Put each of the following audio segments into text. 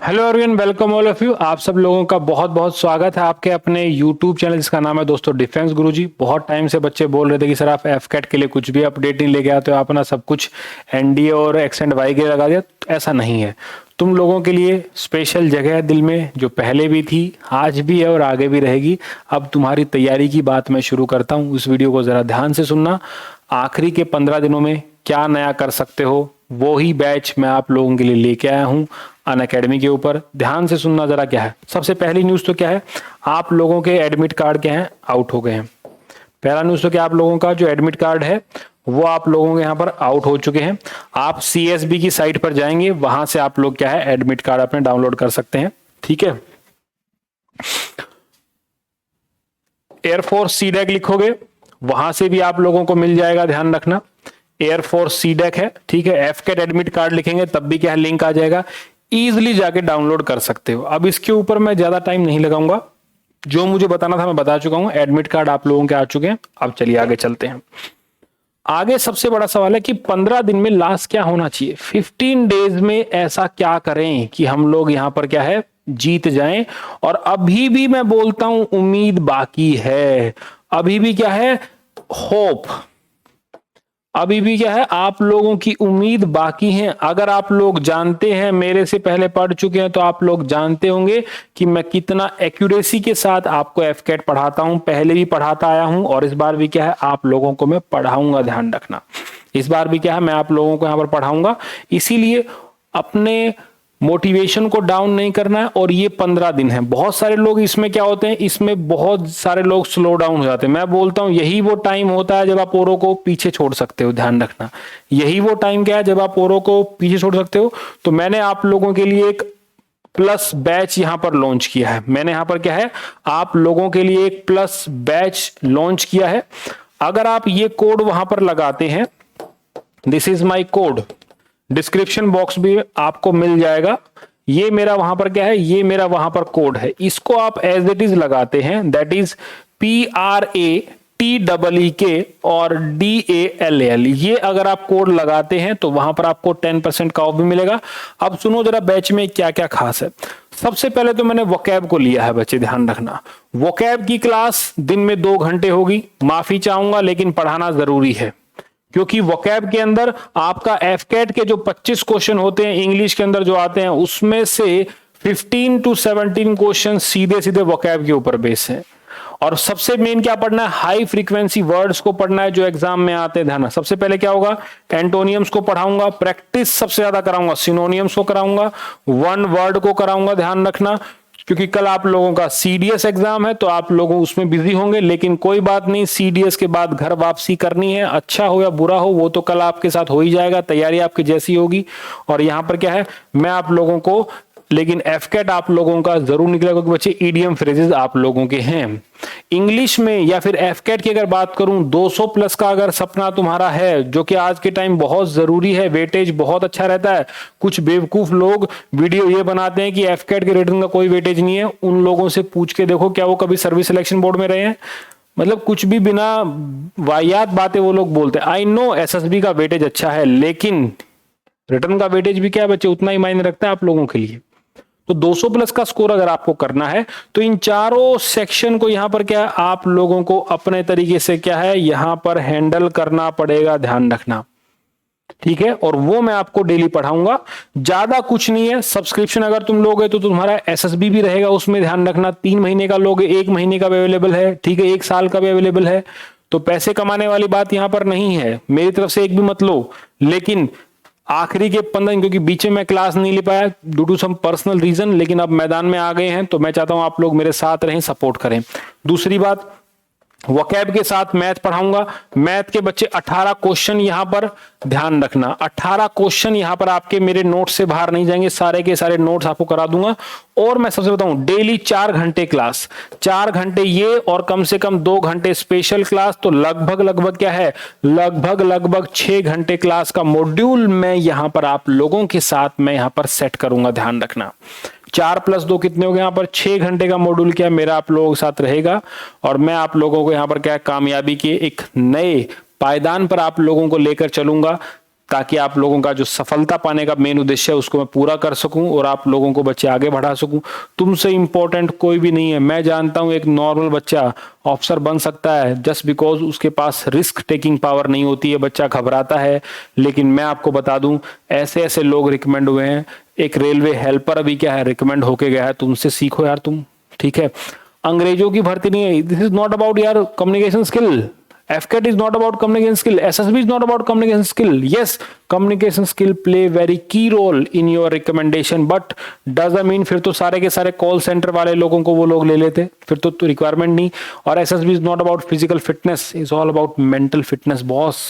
Hello everyone, welcome all of you. आप सब लोगों का बहुत बहुत स्वागत है आपके अपने यूट्यूब चैनल जिसका नाम है दोस्तों डिफेंस गुरुजी। बहुत टाइम से बच्चे बोल रहे थे कि सर आप एफकेट के लिए कुछ भी अपडेट नहीं लेके आते हो, आप ना सब कुछ एनडीए और एक्स एंड वाई के लिए लगा दिया। ऐसा नहीं है, तुम लोगों के लिए स्पेशल जगह है दिल में, जो पहले भी थी, आज भी है और आगे भी रहेगी। अब तुम्हारी तैयारी की बात मैं शुरू करता हूँ। इस वीडियो को जरा ध्यान से सुनना। आखिरी के 15 दिनों में क्या नया कर सकते हो, वो ही बैच मैं आप लोगों के लिए लेके आया हूँ अनअकैडमी के ऊपर। ध्यान से सुनना जरा। क्या है सबसे पहली न्यूज तो क्या है, आप लोगों के एडमिट कार्ड क्या है, आउट हो गए हैं। पहला न्यूज तो क्या, आप लोगों का जो एडमिट कार्ड है वो आप लोगों के यहाँ पर आउट हो चुके हैं। आप सीएसबी की साइट पर जाएंगे, वहां से आप लोग क्या है एडमिट कार्ड अपने डाउनलोड कर सकते हैं। ठीक है, एयरफोर्स सीडेक लिखोगे, वहां से भी आप लोगों को मिल जाएगा। ध्यान रखना, एयरफोर्स सीडेक है। ठीक है, एफकेट एडमिट कार्ड लिखेंगे तब भी क्या है लिंक आ जाएगा, इजिली जाके डाउनलोड कर सकते हो। अब इसके ऊपर मैं ज्यादा टाइम नहीं लगाऊंगा, जो मुझे बताना था मैं बता चुका हूं। एडमिट कार्ड आप लोगों के आ चुके हैं। अब चलिए आगे चलते हैं। आगे सबसे बड़ा सवाल है कि 15 दिन में लास्ट क्या होना चाहिए। 15 डेज में ऐसा क्या करें कि हम लोग यहां पर क्या है जीत जाएं। और अभी भी मैं बोलता हूं उम्मीद बाकी है, अभी भी क्या है होप, अभी भी क्या है आप लोगों की उम्मीद बाकी है। अगर आप लोग जानते हैं, मेरे से पहले पढ़ चुके हैं, तो आप लोग जानते होंगे कि मैं कितना एक्यूरेसी के साथ आपको एफकेट पढ़ाता हूं। पहले भी पढ़ाता आया हूं और इस बार भी क्या है आप लोगों को मैं पढ़ाऊंगा। ध्यान रखना, इस बार भी क्या है मैं आप लोगों को यहां पर पढ़ाऊंगा। इसीलिए अपने मोटिवेशन को डाउन नहीं करना है। और ये 15 दिन है, बहुत सारे लोग इसमें क्या होते हैं, इसमें बहुत सारे लोग स्लो डाउन हो जाते हैं। मैं बोलता हूं यही वो टाइम होता है जब आप औरों को पीछे छोड़ सकते हो। ध्यान रखना, यही वो टाइम क्या है जब आप औरों को पीछे छोड़ सकते हो। तो मैंने आप लोगों के लिए एक प्लस बैच यहां पर लॉन्च किया है। मैंने यहां पर क्या है आप लोगों के लिए एक प्लस बैच लॉन्च किया है। अगर आप ये कोड वहां पर लगाते हैं, this is my code, description box भी आपको मिल जाएगा। ये मेरा वहां पर क्या है, ये मेरा वहां पर कोड है। इसको आप एज इट इज लगाते हैं, दैट इज PRATEEK और DALL। ये अगर आप कोड लगाते हैं तो वहां पर आपको 10% का ऑफ भी मिलेगा। अब सुनो जरा बैच में क्या क्या खास है। सबसे पहले तो मैंने वोकैब को लिया है बच्चे, ध्यान रखना। वोकैब की क्लास दिन में 2 घंटे होगी। माफी चाहूंगा लेकिन पढ़ाना जरूरी है, क्योंकि वोकैब के अंदर आपका एफकेट के जो 25 क्वेश्चन होते हैं इंग्लिश के अंदर जो आते हैं, उसमें से 15 to 17 क्वेश्चन सीधे सीधे वोकैब के ऊपर बेस है। और सबसे मेन क्या पढ़ना है, हाई फ्रीक्वेंसी वर्ड्स को पढ़ना है जो एग्जाम में आते हैं। ध्यान, सबसे पहले क्या होगा, एंटोनियम्स को पढ़ाऊंगा, प्रैक्टिस सबसे ज्यादा कराऊंगा, सिनोनियम्स को कराऊंगा, वन वर्ड को कराऊंगा। ध्यान रखना, क्योंकि कल आप लोगों का सीडीएस एग्जाम है तो आप लोगों उसमें बिजी होंगे। लेकिन कोई बात नहीं, सीडीएस के बाद घर वापसी करनी है, अच्छा हो या बुरा हो वो तो कल आपके साथ हो ही जाएगा, तैयारी आपकी जैसी होगी। और यहां पर क्या है मैं आप लोगों को, लेकिन एफकेट आप लोगों का जरूर निकलेगा क्योंकि बच्चे ईडीएम फ्रेजेस आप लोगों के हैं। इंग्लिश में या फिर एफकेट की अगर बात करूं, 200 प्लस का अगर सपना तुम्हारा है, जो कि आज के टाइम बहुत जरूरी है, वेटेज बहुत अच्छा रहता है। कुछ बेवकूफ लोग वीडियो ये बनाते हैं कि एफकेट के रेटिंग का कोई वेटेज नहीं है। उन लोगों से पूछ के देखो क्या वो कभी सर्विस सिलेक्शन बोर्ड में रहे हैं। मतलब कुछ भी बिना वाहियात बातें वो लोग बोलते हैं। आई नो एसएसबी का वेटेज अच्छा है, लेकिन रिटर्न का वेटेज भी क्या है बच्चे उतना ही मायने रखता है आप लोगों के लिए। तो 200 प्लस का स्कोर अगर आपको करना है तो इन चारों सेक्शन को यहां पर क्या है आप लोगों को अपने तरीके से क्या है यहां पर हैंडल करना पड़ेगा। ध्यान रखना, ठीक है। और वो मैं आपको डेली पढ़ाऊंगा, ज्यादा कुछ नहीं है। सब्सक्रिप्शन अगर तुम लोगे तो तुम्हारा एसएसबी भी रहेगा उसमें। ध्यान रखना, 3 महीने का लोगे, 1 महीने का भी अवेलेबल है, ठीक है, 1 साल का भी अवेलेबल है। तो पैसे कमाने वाली बात यहां पर नहीं है, मेरी तरफ से एक भी मत लो। लेकिन आखिरी के 15 दिन, क्योंकि बीच में मैं क्लास नहीं ले पाया due to some personal reason, लेकिन अब मैदान में आ गए हैं तो मैं चाहता हूं आप लोग मेरे साथ रहें, सपोर्ट करें। दूसरी बात, वोकैब के साथ मैथ पढ़ाऊंगा। मैथ के बच्चे 18 क्वेश्चन यहां पर ध्यान रखना, 18 क्वेश्चन यहां पर आपके मेरे नोट्स से बाहर नहीं जाएंगे, सारे के सारे नोट्स आपको करा दूंगा। और मैं सबसे बताऊं, डेली 4 घंटे क्लास, 4 घंटे ये और कम से कम 2 घंटे स्पेशल क्लास। तो लगभग क्या है, लगभग 6 घंटे क्लास का मॉड्यूल मैं यहां पर आप लोगों के साथ मैं यहां पर सेट करूंगा। ध्यान रखना, 4 + 2 कितने हो गए, यहाँ पर 6 घंटे का मॉड्यूल क्या मेरा आप लोगों के साथ रहेगा। और मैं आप लोगों को यहाँ पर क्या कामयाबी के एक नए पायदान पर आप लोगों को लेकर चलूंगा। ताकि आप लोगों का जो सफलता पाने का मेन उद्देश्य है उसको मैं पूरा कर सकूं और आप लोगों को बच्चे आगे बढ़ा सकूं। तुमसे इंपॉर्टेंट कोई भी नहीं है। मैं जानता हूं एक नॉर्मल बच्चा ऑफिसर बन सकता है जस्ट बिकॉज उसके पास रिस्क टेकिंग पावर नहीं होती है, बच्चा घबराता है। लेकिन मैं आपको बता दूं ऐसे ऐसे लोग रिकमेंड हुए हैं। एक रेलवे हेल्पर अभी क्या है रिकमेंड होके गया है, तुमसे सीखो यार तुम, ठीक है। अंग्रेजों की भर्ती नहीं है, दिस इज नॉट अबाउट यार communication skill. FCAT is not about communication skill. SSB is not about communication skill. Yes, communication skill play very key role in your recommendation, but doesn't mean फिर तो सारे के सारे call centre वाले लोगों को वो लोग ले लेते, फिर तो रिक्वायरमेंट नहीं। और SSB is not about physical fitness, is all about mental fitness. Boss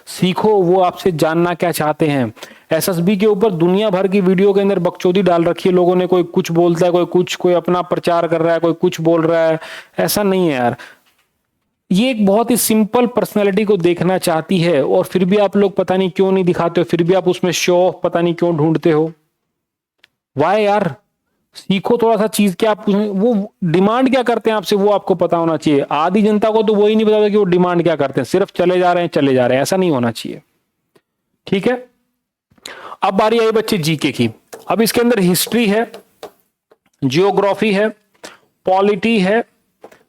सीखो वो आपसे जानना क्या चाहते हैं। SSB के ऊपर दुनिया भर की वीडियो के अंदर बकचोदी डाल रखी है लोगों ने, कोई कुछ बोलता है, कोई कुछ, कोई अपना प्रचार कर रहा है, कोई कुछ बोल रहा है। ऐसा नहीं है यार, ये एक बहुत ही सिंपल पर्सनालिटी को देखना चाहती है और फिर भी आप लोग पता नहीं क्यों नहीं दिखाते हो, फिर भी आप उसमें शो ऑफ पता नहीं क्यों ढूंढते हो। वाई यार, सीखो थोड़ा सा चीज, क्या आप वो डिमांड क्या करते हैं आपसे वो आपको पता होना चाहिए। आधी जनता को तो वो ही नहीं पता कि वो डिमांड क्या करते हैं, सिर्फ चले जा रहे हैं चले जा रहे हैं, ऐसा नहीं होना चाहिए, ठीक है। अब बारी आई बच्चे जीके की। अब इसके अंदर हिस्ट्री है, जियोग्राफी है, पॉलिटी है।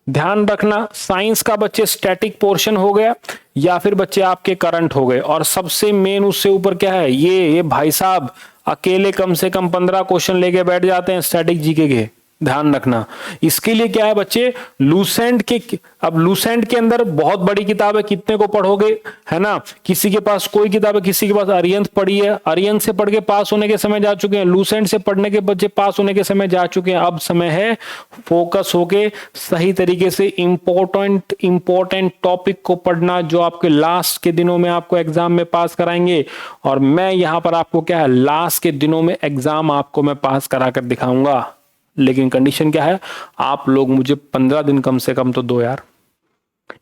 ध्यान रखना साइंस का बच्चे स्टैटिक पोर्शन हो गया या फिर बच्चे आपके करंट हो गए। और सबसे मेन उससे ऊपर क्या है, ये भाई साहब अकेले कम से कम 15 क्वेश्चन लेके बैठ जाते हैं स्टैटिक जीके के। ध्यान रखना इसके लिए क्या है बच्चे, लूसेंट के, अब लूसेंट के अंदर बहुत बड़ी किताब है, कितने को पढ़ोगे, है ना। किसी के पास कोई किताब है, किसी के पास अरियंत पढ़ी है, अरियंत से पढ़ के पास होने के समय जा चुके हैं, लूसेंट से पढ़ने के बच्चे पास होने के समय जा चुके हैं। अब समय है फोकस होके सही तरीके से इंपॉर्टेंट टॉपिक को पढ़ना जो आपके लास्ट के दिनों में आपको एग्जाम में पास कराएंगे। और मैं यहां पर आपको क्या है, लास्ट के दिनों में एग्जाम आपको मैं पास करा कर दिखाऊंगा। लेकिन कंडीशन क्या है, आप लोग मुझे 15 दिन कम से कम तो दो यार।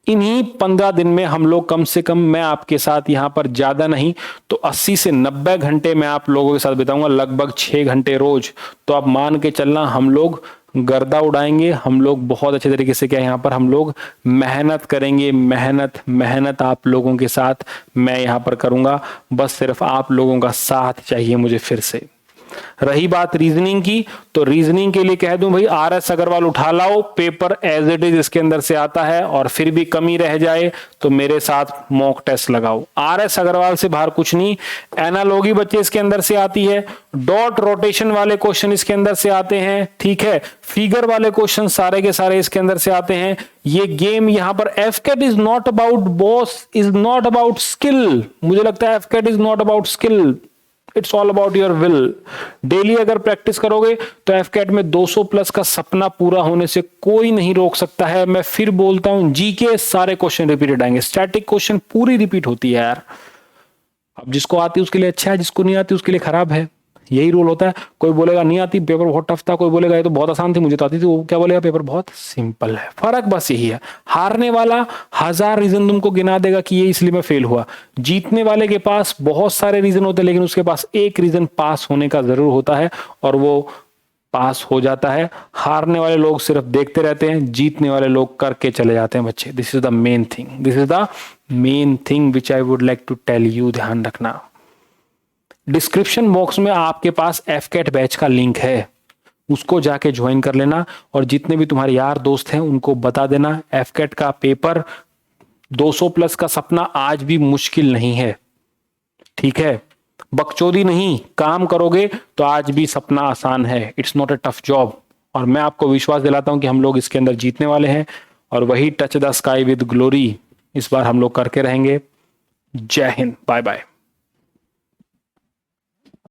इन्हीं 15 दिन में हम लोग कम से कम, मैं आपके साथ यहां पर ज्यादा नहीं तो 80 से 90 घंटे मैं आप लोगों के साथ बिताऊंगा, लगभग 6 घंटे रोज। तो आप मान के चलना हम लोग गर्दा उड़ाएंगे, हम लोग बहुत अच्छे तरीके से क्या यहां पर हम लोग मेहनत करेंगे। मेहनत आप लोगों के साथ मैं यहां पर करूंगा, बस सिर्फ आप लोगों का साथ चाहिए मुझे। फिर से रही बात रीजनिंग की, तो रीजनिंग के लिए कह दूं भाई RS अग्रवाल उठा लाओ, पेपर एज इट इज इसके अंदर से आता है। और फिर भी कमी रह जाए तो मेरे साथ मॉक टेस्ट लगाओ। RS अग्रवाल से बाहर कुछ नहीं। एनालॉगी बच्चे इसके अंदर से आती है, डॉट रोटेशन वाले क्वेश्चन इसके अंदर से आते हैं, ठीक है। फिगर वाले क्वेश्चन सारे के सारे इसके अंदर से आते हैं। ये गेम यहां पर FCAT is not about boss, is not about skill. मुझे लगता है FCAT is not about skill, it's all about your will. Daily अगर प्रैक्टिस करोगे तो FCAT में 200 प्लस का सपना पूरा होने से कोई नहीं रोक सकता है। मैं फिर बोलता हूं, जीके सारे क्वेश्चन रिपीटेड आएंगे, स्टैटिक क्वेश्चन पूरी रिपीट होती है यार। अब जिसको आती है उसके लिए अच्छा है, जिसको नहीं आती उसके लिए खराब है, यही रूल होता है। कोई बोलेगा नहीं आती, पेपर बहुत टफ था, कोई बोलेगा ये तो बहुत आसान थी, मुझे तो आती थी, वो क्या बोलेगा पेपर बहुत सिंपल है। फर्क बस यही है, हारने वाला 1000 रीजन तुमको गिना देगा कि ये इसलिए मैं फेल हुआ। जीतने वाले के पास बहुत सारे रीजन होते हैं, लेकिन उसके पास एक रीजन पास होने का जरूर होता है और वो पास हो जाता है। हारने वाले लोग सिर्फ देखते रहते हैं, जीतने वाले लोग करके चले जाते हैं बच्चे। This is the main thing, this is the main thing which I would like to tell you. ध्यान रखना डिस्क्रिप्शन बॉक्स में आपके पास FCAT बैच का लिंक है, उसको जाके ज्वाइन कर लेना। और जितने भी तुम्हारे यार दोस्त हैं उनको बता देना FCAT का पेपर 200 प्लस का सपना आज भी मुश्किल नहीं है, ठीक है। बकचोदी नहीं, काम करोगे तो आज भी सपना आसान है। It's not a tough job. और मैं आपको विश्वास दिलाता हूं कि हम लोग इसके अंदर जीतने वाले हैं और वही touch the sky with glory इस बार हम लोग करके रहेंगे। जय हिंद, बाय बाय।